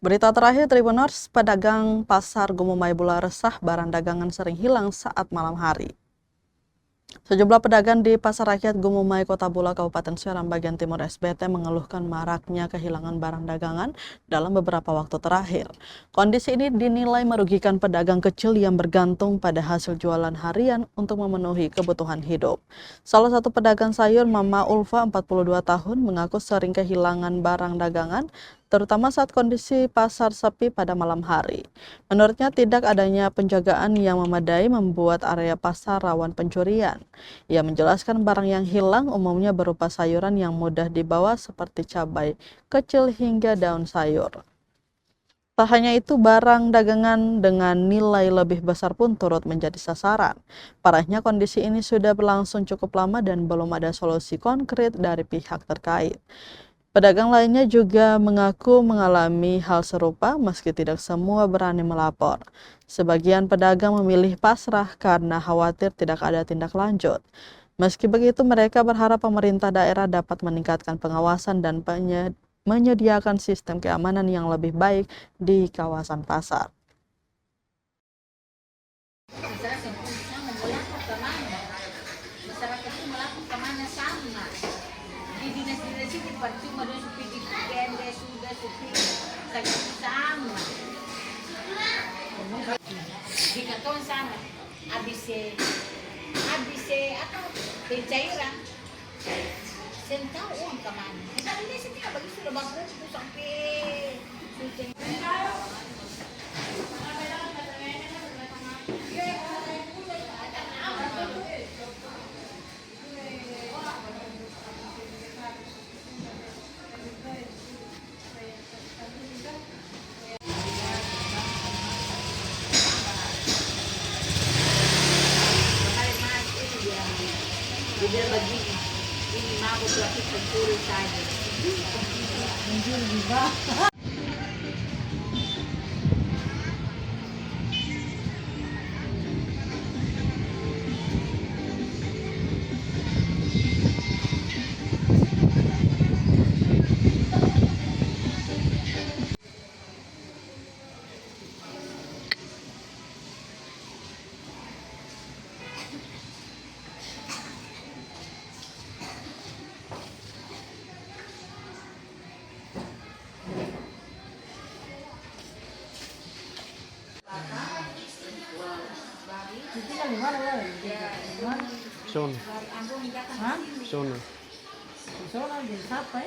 Berita terakhir Tribuners, pedagang pasar Gumumai Bula resah barang dagangan sering hilang saat malam hari. Sejumlah pedagang di Pasar Rakyat Gumumai, Kota Bula, Kabupaten Seram, bagian timur SBT mengeluhkan maraknya kehilangan barang dagangan dalam beberapa waktu terakhir. Kondisi ini dinilai merugikan pedagang kecil yang bergantung pada hasil jualan harian untuk memenuhi kebutuhan hidup. Salah satu pedagang sayur, Mama Ulfa, 42 tahun, mengaku sering kehilangan barang dagangan, terutama saat kondisi pasar sepi pada malam hari. Menurutnya, tidak adanya penjagaan yang memadai membuat area pasar rawan pencurian. Ia menjelaskan barang yang hilang umumnya berupa sayuran yang mudah dibawa seperti cabai kecil hingga daun sayur. Tak hanya itu, barang dagangan dengan nilai lebih besar pun turut menjadi sasaran. Parahnya, kondisi ini sudah berlangsung cukup lama dan belum ada solusi konkret dari pihak terkait. Pedagang lainnya juga mengaku mengalami hal serupa meski tidak semua berani melapor. Sebagian pedagang memilih pasrah karena khawatir tidak ada tindak lanjut. Meski begitu, mereka berharap pemerintah daerah dapat meningkatkan pengawasan dan menyediakan sistem keamanan yang lebih baik di kawasan pasar. Masyarakat itu melapor kemana sama di dinas-dinas ini percuma dan supi di gende sudah supi sama di kanton sama habis atau pencairan sentau uang kemana kita ini setiap bagi sudah bagus sampai dia bagi ini mabuk lagi pencuri saja. Sono. Hah? Sono. Sono di siapa?